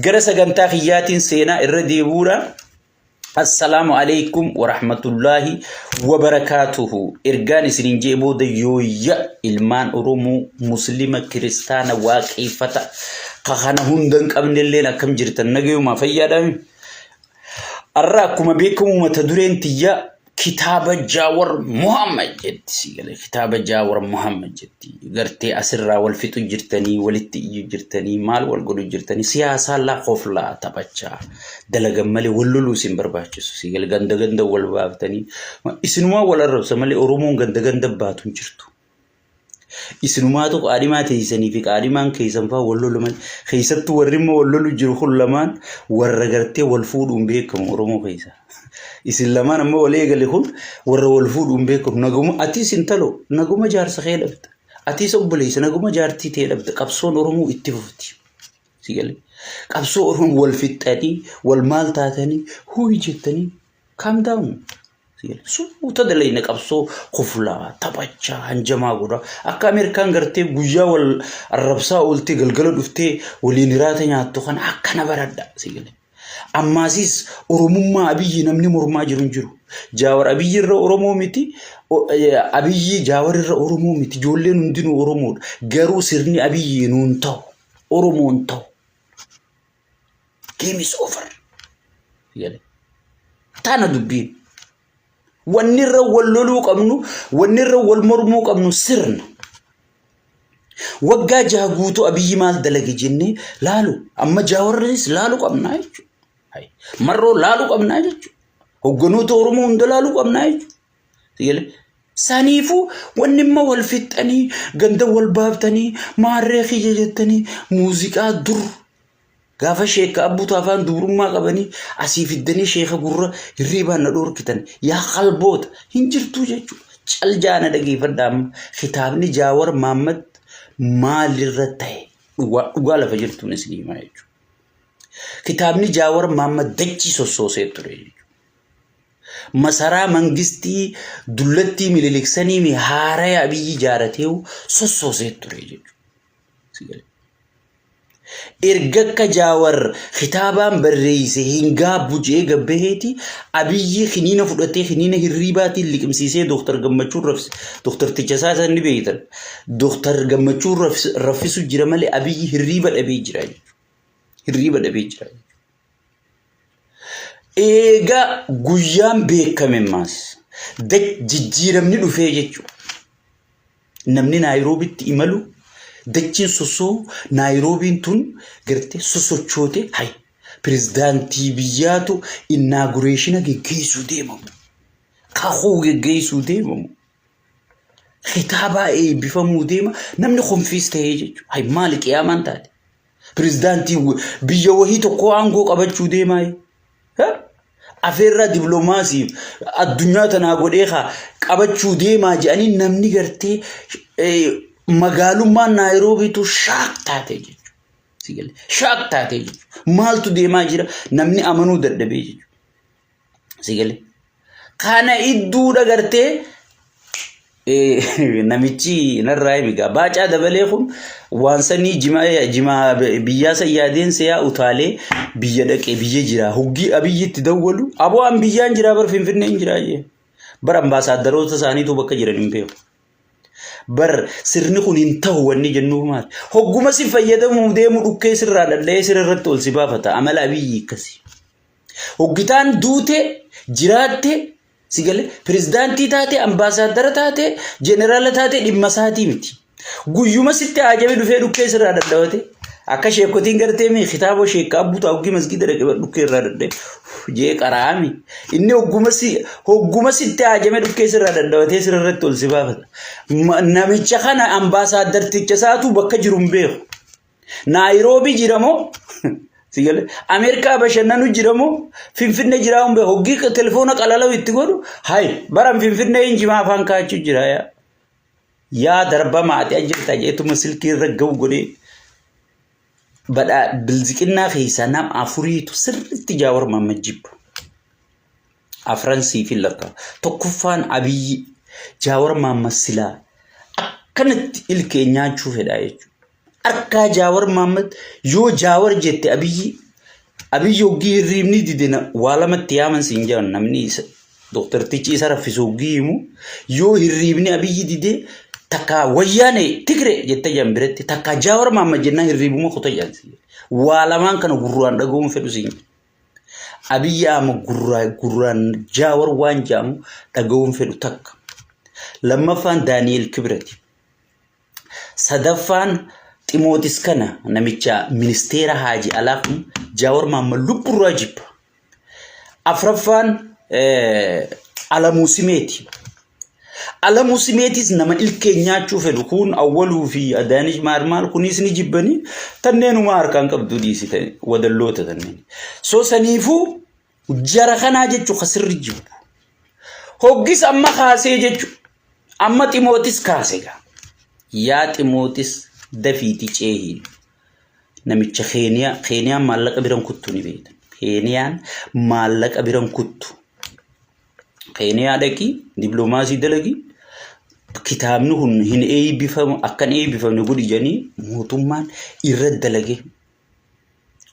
جرس جنتا خياتين سينا الردي بورا السلام عليكم ورحمة الله وبركاته إرجان سنجي بود يويا إلمان أرومو مسلمة كريستانا واقفة قهنا هندن قبل الليل كم جرت النجي وما فيا أراكم بكم ومتدرين تيا كتاب جاور محمد جدي كتاب جاور محمد جدي قرتي أسرة والفتو جرتني ولتي جرتني مال والقلو جرتني سياسة لا خوف لا تبجا دلقا مالي ولولو سنبرباچو سيقل غند والبابتني إسنما ولا الربس مالي أرومون غند باتون جرتو إسنما تو قادما تيسني في قادمان كيسن فا ولولو مال خيستو ورمو ولولو جرخو لمان ورغرتي والفود أمبيكم أرومو خيسا إسلام ما وليه قال لهم ورا الفود أمبيكم نجوم أتيس انتلو نجوم جار سخيل أبد أتيس أبليس نجوم جار تيتيل أبد كابسون أرمو اتفقتي سيقولي كابسون أرمو والفتاني والمال تاتني هو يجتني calm down سيقولي سو تدلين كابسون خفلا تبجا هنجما غورا أكاميركان غرتي بوجا والربصا قلتي قلقلو دفتي ولينيراتي ناتوخان أكنا بردا سيقولي أمازيس أرومما أبيي نمني مرما جرونجرو جاور أبيي الر أرومو متي أبيي جاور الر أرومو متي جولين ندينو أرومو جرو سرني أبيي نونتو أرومو نتو game is over يلا تانا دبين ونير واللولو قمنو ونير والمرمو قمنو سرنا وقا جاغوتو أبيي مال دلقي جني لالو أما جاور رئيس لالو قمنا يجو مرو لالو قمنا يجو هقنو تورمو اندلالو قمنا يجو يلا سانيفو ونما والفتاني غند والبابتني ماريخي ججتني موسيقى در غافا شيخ أبو تافان دورما قبني أسيف الدني شيخ قرر الريبان ندور كتن يا خلبوت هنجرتو ججو چل جانا دقي فردام خطابني جاور محمد مال الرتاي وقال فجرتو نسلي ما يجو كتابني جاور محمد دجي سوسو سيتوري مسارا منغستي دولتي مليلكسني مي هارا ابي جارتيو سوسو سيتوري سيغل إرجك جاور خطابان برئيسه هنگا بوجه غبهتي أبي خنينة فلتة خنينة هريباتي اللي كمسيسه دكتور جمچور رفس دكتور تجساس أني بيتر دكتور جمچور رفس جرمالي أبي هريبات أبي جراي هريبات أبي جراي إيجا غيام بكمماس دك جيرمني دفيجو نمني نيروبي تيملو دكين سوسو نيروبي تون غرتي سوسو تشوتي هاي بريزيدنتي بياتو اناغوريشن جيسو ديمو كاخو جيسو ديمو خطابا اي بفمو ديما نمني خنفيستي هاي مالك يا مانتاد بريزيدنتي بيوهي تو كوانغو قبچو ديماي ها افيرا دبلوماسي الدنيا تناغوديخا قبچو ديما جاني نمني غرتي مغالو ما نيروبي تو شاك تاتي سيقل شاك تاتي مالتو ديما جرا نمني امنو ددبي سيقل خانا إدو دغرتي نميتشي نراي ميغا باچا دبليخم وانسني جما بيا سيادين سيا اوتالي بيا دقي بيا جرا هوغي ابي تدولو ابو ام بيا جرا بر فين جراجي بر امباسادرو تساني تو بك جرا نمبيو بر سرني خون انتو وني جنو مات هوغما سي فيدمو ديمو دوكي سر دلي سر رتول سبافتا عمل ابي كسي هوغيتان دوتي جراتي سيقل بريزيدنتي تاتي امباسادر تاتي جنرال تاتي دمساتي متي غيوما ستي عجبي دفه دوكي سر ددوتي اكا شيكوتين غرتي مي خطابو شيك ابو تاوغي مسجد رك دوكي رادد جي قرامي اني هوغما ستي عجبي دوكي سر ددوتي سر رتول سبافت نامچ خنا امباسادر تچساتو بكجرم بيخ نيروبي جيرمو سيقول أمريكا بشنانو جرامو فين جرام بهوجي كتلفونا قلالو يتقولوا هاي برام فين إنجي ما فان كاتشو جرايا يا دربا ما أتأجر تاجيتو مسل كي رجعو قولي بدأ بالذكرنا خيسا نام أفوريتو سر تجاور ما مجيب أفرنسي في اللقاء تكفان أبي جاور ما مسلا أكنت الكينيا تشوف هدايتو أركا جاور محمد يو جاور جت أبي Abiyyi hoggii hirriibni didina waa lamatti yaaman siin jedhan namni Dr. Tichi isa raffisu hoggii himu yoo hirriibni Abiyyi didee takka wayyaane Tigre jette jambiretti takka Jawaar Mohammad jennaan hirriibuma kuta jaansi. Waa lamaan kana gurraan dhaga'uun fedhu siin. Abiyyi ama gurraan Jawaar waan jaamu dhaga'uun fedhu takka. Lammaffaan Daani'el Kibrati. Sadaffaan Timootis kana namicha ministeera Haaji Alaaf Jawaar Mohammad lubburraa jibba. Afraffaan Alamuu Simeeti. Alamuu Simeetis nama ilkee nyaachuu fedhu kun Awwaluu fi Adaanish maal kunis ni jibbanii tanneenuma harkaan qabdu dhiisite wadalloota tanneen. So saniifuu jara kanaa jechuu kasirri jibbu. Hoggis amma kaasee jechuu amma Timootis kaasega. Yaa Timootis dafiiti ceehiin. Namicha Keeniyaan maallaqa biran kuttu ni beektan. Keeniyaan maallaqa biran kuttu. Keeniyaa dhaqi diploomaasii dalagi kitaabni kun hin eebbifamu akkan eebbifamne godhi jedhanii mootummaan irra dalage.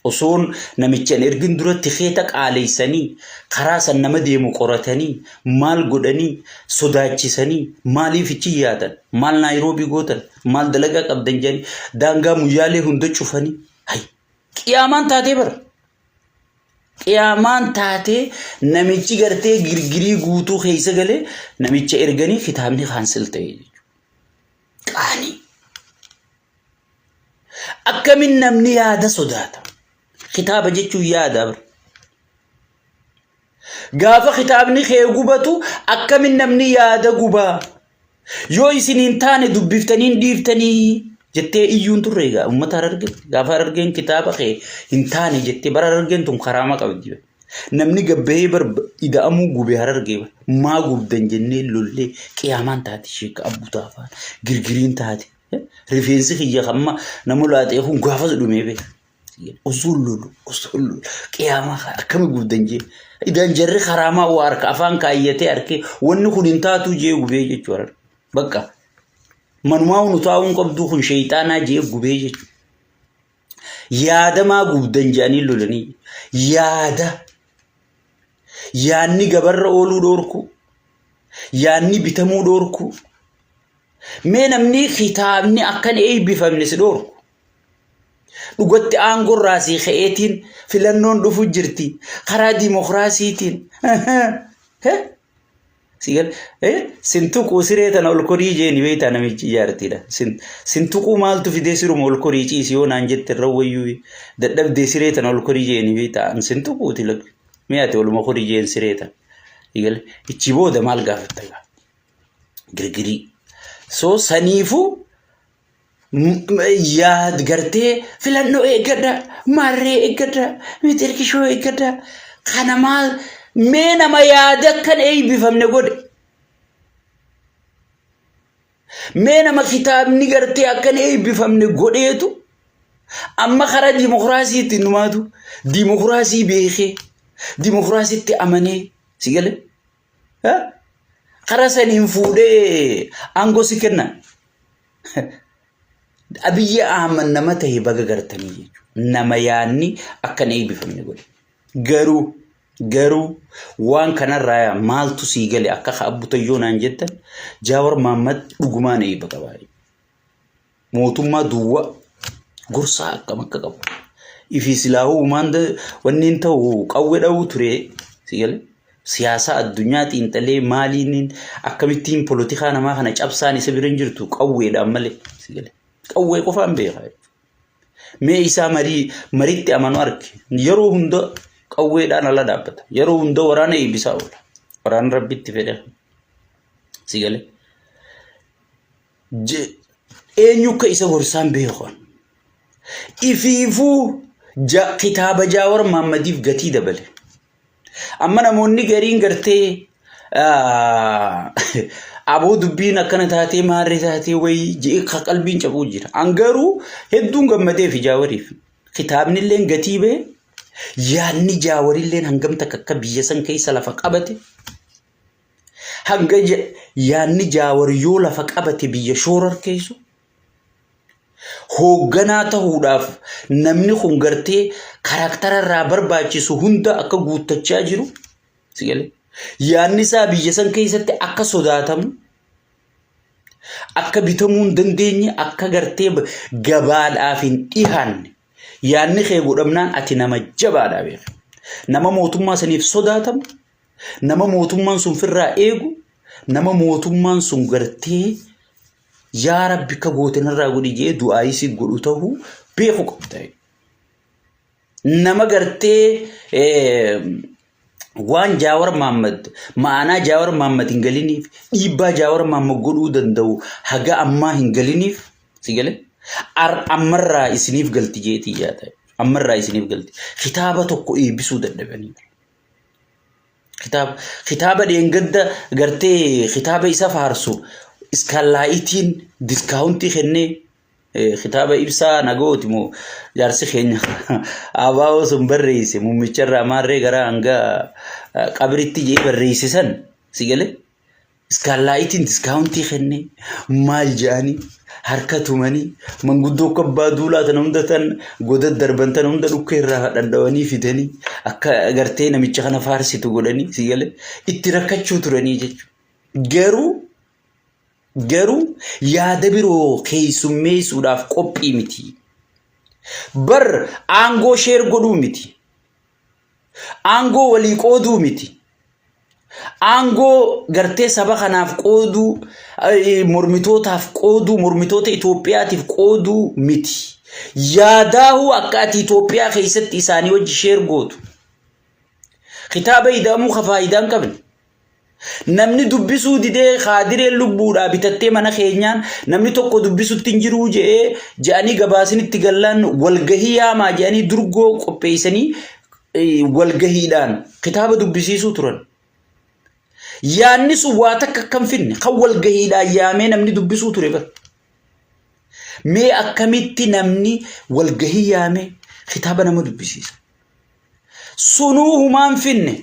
Osoon namicha ergin duratti keeta qaaleessanii karaa san nama deemu qoratanii maal godhanii sodaachisanii maaliif ichi yaatan maal Naayiroobii gootan maal dalagaa qabdan jedhanii daangaa muyyaalee hunda cufanii hay qiyaamaan taatee bara. Qiyaamaan taatee namichi gartee girgirii guutuu keessa galee namicha erganii kitaabni kaansel ta'e jechuudha. Qaanii. Akkamin namni yaada sodaata. Kitaaba jechuun yaada bara. Gaafa kitaabni kee gubatu akkamin namni yaada gubaa. Yoo isin hin taane dubbiftanii dhiiftanii jettee iyyuun turre egaa uummata Harargee gaafa Harargeen kitaaba kee hin taane jettee bara Harargeen tun karaama qabdi. Namni gabbahee ida'amuu gubee Harargee maa gubdan jennee lollee qiyaamaan taate sheeka abbuutaa afaan girgiriin taate rifeensi kiyya kamma nama laatee kun gaafa dhumee beeka. Osoo lolu qiyaamaa akkami gubdan jee idaan jarri karaamaa waa harka afaan kaayyatee harkee wanni kun hin taatu jee gubee jechuudha. Bakka manumaa unu taa'uun qabdu kun sheeyxaanaa jee gubee jechuudha. Yaada maa gubdan jedhanii lolanii yaadni gabarra ooluu dhoorku yaadni bitamuu dhoorku mee namni kitaabni akkan eebbifamne si dhoorku. Dhugatti aangoo raasii ka'eetiin filannoon dhufu jirti karaa dimokiraasiitiin. Sigal sintuquu siree tana ol korii jeeni beektaa namichi ijaartidha. Sintuquu maaltu fidee siruma ol korii ciisi yoo naan jette irra wayyuu dadhabdee siree tana ol korii jeeni beektaa sintuquuti lakki mi'aate oluma korii jeen siree tana. Sigal ichi booda maal gaafatta girgirii. So saniifuu yaad gartee filannoo eeggadha marree eeggadha mitirkishoo eeggadha kana maal mee nama yaada akkan eebbifamne godhe mee nama kitaabni gartee akkan eebbifamne godheetu amma karaa dimokiraasiitti numaatu dimokiraasii beekee dimokiraasiitti amanee sigale karaa saniin fuudhee aangoo si kenna. Abiyyi Ahmad nama ta'e baga gartanii jechuudha. Nama yaadni akkan eebbifamne godhe. Garuu waan kanarraa maaltu sii gale akka abbuutayyoo naan jettan Jawaar Mohammad dhugumaan eebba qaba. Mootummaa duwwaa gorsaa akkam akka qabu. Ifi silaahuu wanni ta'u qawwee dha'uu ture sii gale. Siyaasa addunyaa xiinxalee maaliin akkamittiin polotikaa namaa kana cabsaan isa bira hin jirtu qawweedhaan malee sii gale. Qawwee qofaan beekaa. Mee isaa mariitti amanu arge yeroo hunda qawweedhaan ala dhaabbata. Yeroo hunda waraana eebbisaa oola. Waraana rabbitti fedhe. Sigale. Eenyu akka isa gorsaan beekan. Ifiifuu kitaaba Jawaar Mohammadiif gatii dabale. Amma namoonni gariin gartee aboo dubbiin akkana taatee maarree taatee wayii jee qalbiin cabuu jira. Angaruu hedduun gammadee fi Jawaariif kitaabni illee gatii ba'e yaadni Jawaar illee hangam takka akka biyya san keessa lafa qabate hanga yaadni Jawaar yoo lafa qabate biyya shoorar keessu hoogganaa ta'uudhaaf namni kun gartee karaktara irraa barbaachisu hunda akka guuttachaa jiru sigale yaanni isaa biyya san keessatti akka sodaatamu akka bitamuu hin dandeenye akka gartee gabaadhaaf hin dhihaanne yaanni kee godhamnaan ati nama jabaadhaa beeka nama mootummaa saniif sodaatamu nama mootummaan sun firraa eegu nama mootummaan sun gartee yaa rabbi ka gootenarraa godhi jee du'aa isii godhu ta'uu beeku qabda nama gartee waan Jaawar Mohammad ma'anaa Jaawar Mohammad hin galiniif dhiibbaa Jaawar Mohammad godhuu danda'u haga ammaa hin galiniif sigale ammarraa isiniif galti jeetii yaata ammarraa isiniif galti kitaaba tokko eebbisuu dadhabanii kitaaba dheengadda gartee kitaaba isa faarsu iskallaa'itiin diskaawuntii kennee kitaaba ibsaa nagooti moo jaarsi keenya abaa'oo sun barreesse mummicharraa maarree gara hanga qabritti jee barreessisan sigale iskallaa'itiin diskaawuntii kennee maal jedhanii harka tumanii manguddoo kabbaa duulaa tan hunda tan goda darban tan hunda dhukkee irraa danda'anii fidanii akka gartee namicha kana faarsitu godhanii sigale itti rakkachuu turanii jechuudha garuu yaada biroo keessummeessuudhaaf qophii miti bar aangoo sheer godhuu miti aangoo walii qooduu miti aangoo gartee saba kanaaf qooduu mormitootaaf qooduu mormitoota Itoophiyaatiif qooduu miti yaadaahu akka ati Itoophiyaa keessatti isaanii wajji sheer gootu kitaaba ida'amuu faayidaan qabne namni dubbisuu didee khaadiree lubbuudhaa bitattee mana keenyaan namni tokko dubbisutti hin jiruu je'anii gabaasinitti gallaan walgahii yaamaa je'anii durgoo qopheessanii walgahiidhaan kitaaba dubbisiisuu turan yaanni sun waa takka akkam finne kan walgahiidhaan yaamee namni dubbisuu ture bar mee akkamitti namni walgahii yaamee kitaaba nama dubbisiisa sunuu humaan finne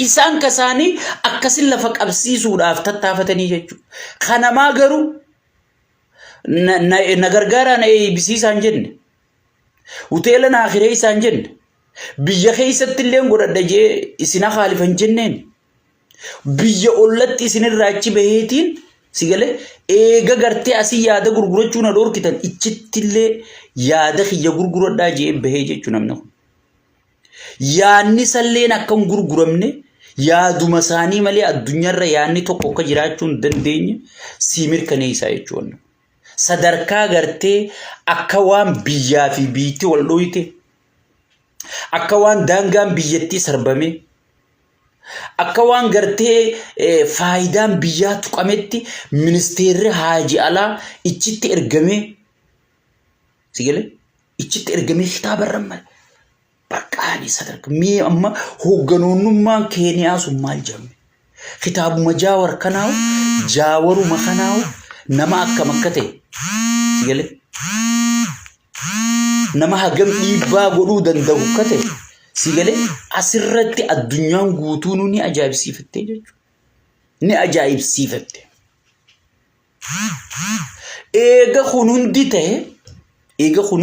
isaan kasaanii akkasin lafa qabsiisuudhaaf tattaafatanii jechuudha. Kanamaa garuu na gargaaraa na eebbisiisaan jenne. Hoteela na akhiree isaan jenne. Biyya keessatti illee godhadha jee isina khaalifan jenneen. Biyya ollatti isinirraa achi baheetiin sigale eega gartee asii yaada gurgurachuu na dhorkitan ichitti illee yaada kiyya gurguradhaa jee bahee jechuu namni kun. Yaanni salleen akka hin gurguramne yaaduma isaanii malee addunyaarra yaanni tokko akka jiraachuu hin dandeenye sii mirkaneessaa jechuudha. Sadarkaa gartee akka waan biyyaa fi biitti wal dhoyite akka waan daangaan biyyattii sarbame akka waan gartee faayidaan biyyaa tuqametti ministeerri haaji alaa ichitti ergamee sigale ichitti ergamee kitaabarra malee Bakkaani sadarkaa mee amma hoogganoonnummaan Keeniyaa sun maal jedhame kitaabuma Jaawar kanaawu Jaawaruma kanaawu nama akkam akka ta'e sigale nama hagam dhiibbaa godhuu danda'u akka ta'e sigale asirratti addunyaan guutuun ni ajaa'ibsiifattee jechuudha ni ajaa'ibsiifatte eega kun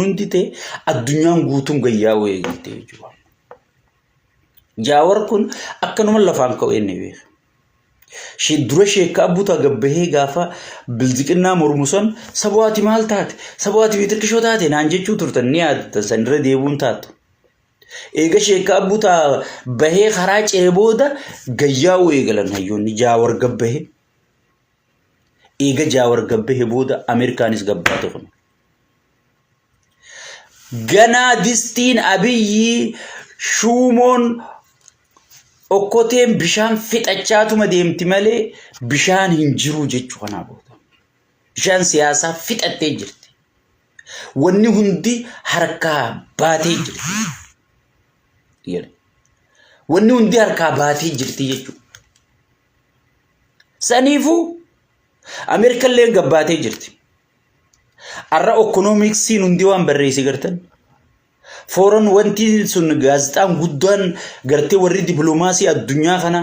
hundi ta'e addunyaan guutuun gayyaa weegalte jechuudha. Jaawar kun akkanuma lafaan ka'ee ni beeka. Dura sheekka abbuutaa gabbahee gaafa bilziqinnaa mormusan sabaati maal taate sabaati bitirkishoo taate naan jechuu turtan ni yaadatan sanirra deebuun taatu. Eega sheekka abbuutaa bahee karaa ce'ee booda gayyaa weegalan hayyoonni Jaawar gabbahee. Eega Jaawar gabbahee booda Ameerikaanis gabbaate kun. Ganaa distiin abiyyi shuumoon okkoteen bishaan fixachaatuma deemti malee bishaan hin jiru jechuu kanaa booda. Bishaan siyaasaa fixattee jirti. Wanni hundi harkaa baatee jirti. Wanni hundi harkaa baatee jirti jechuudha. Saniifuu Ameerikallee gabbaatee jirti. Arra ekonomiksiin hundi waan barreesse gartan. Foran wanti sun gaazexaan guddaan gartee warri dipiloomaasii addunyaa kana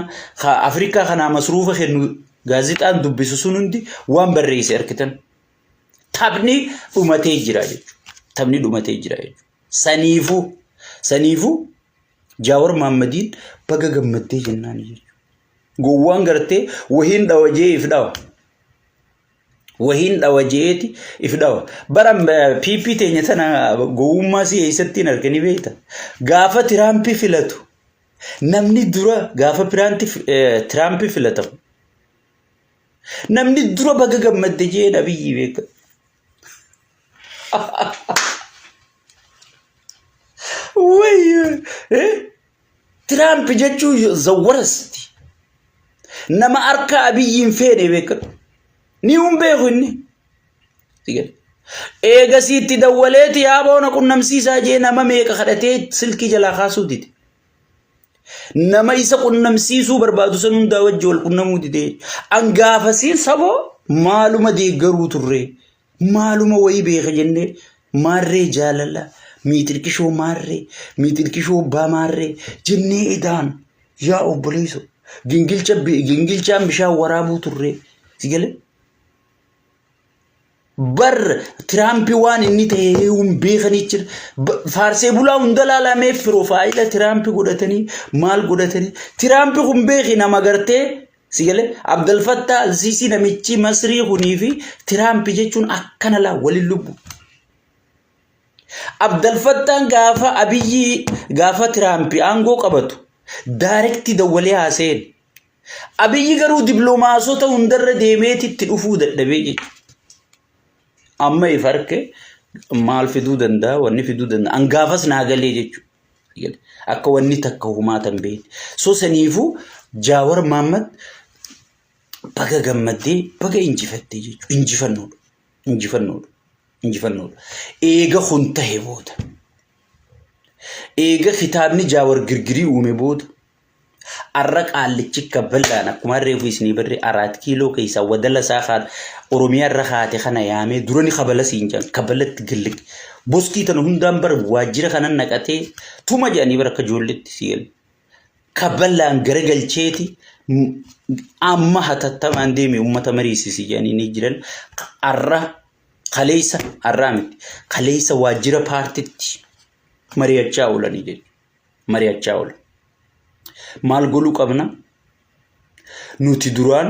Afrikaa kana masruufa kennu gaazexaan dubbisu sun hundi waan barreesse arkitan. taphni dhumatee jira jechuudha. Taphni dhumatee jira jechuudha. Saniifuu Jaawar Mahammadiin baga gammaddee jennaan jechuudha. Gowwaan gartee wahiin dhawajee if dhawa. Wahiin dhawajeeti if dhawa. Baram PP teenya tana gowwummaa si eessattiin arganii beekta. Gaafa Tiraampi filatu namni dura gaafa Tiraampi filatamu namni dura baga gammadde jeen Abiyyi beeka. Wayyo Tiraampi jechuu zawwarasti. Nama harka Abiyyiin feene beeka. Ni beeku inni. Eegasiitti dawwaleeti yaaboona qunnamsiisaa jee nama meeqa kadhatee silkii jalaa kaasuu dide. Nama isa qunnamsiisuu barbaadu san hundaa wajji wal qunnamuu dide. Angaafasiin saboo maaluma deeggaruu turre. Maaluma wayii beeka jennee maarree jaalala. Miitilkishoo maarree. Miitilkishoo baa maarree. Jennee idaan yaa obboleessu. Gingilchaan bishaan waraabuu turre. Sigale. Bar Tiraampi waan inni ta'ee beekanii jira. Faarsee bulaa hunda laalamee piroofaayila Tiraampi godhatanii maal godhatanii. Tiraampi kun beeki nama gartee sigale Abdel Fattah al-Sisi namichi Masrii kunii fi Tiraampi jechuun akkana laa waliin lubbu. Abdel Fattah gaafa Tiraampi aangoo qabatu daarekti dawwalee haaseen. Abiyyi garuu dibloomaasota hundarra deemeeti itti dhufuu dadhabee jechuudha. Amma ifarke maal fiduu danda'a wanni fiduu danda'a angaafas naagalee jechuudha. Akka wanni takka humaatan beekti. So saniifuu Jaawar Mahammad baga gammaddee baga injifattee jechuudha. Injifannoodha. Eega kun ta'e booda. Eega kitaabni Jaawar girgirii uume booda. Arra qaallichi kabbalaan akkuma reefu isinii barree 4 kiiloo keessa wadala saafaan Oromiyaa irra haate kana yaamee durani kabala siinjaan kabbalatti gilliq boskii tan hundaan bar waajjira kanan naqatee tuma jedhanii bar akka ijoolletti si'el kabbalaan garagalcheeti amma hatattamaan deeme uummata mariisisi jedhanii ni jiran arra kaleessa waajjira paartitti mari'achaa oolanii jechuudha. Mari'achaa oolan. Maal goluu qabna nuti duraan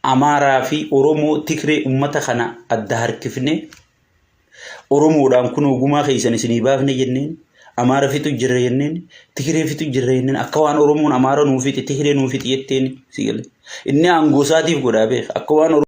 Amaaraa fi Oromoo Tigree ummata kana adda harkifne Oromoodhaan kun ogumaa keessan isinii baafne jenneen Amaara fitu jirre jenneen Tigree fitu jirre jenneen akka waan Oromoon Amaara nuufiti Tigree nuufiti jetteen sigale inni aangoo isaatiif godhaa beeka akka waan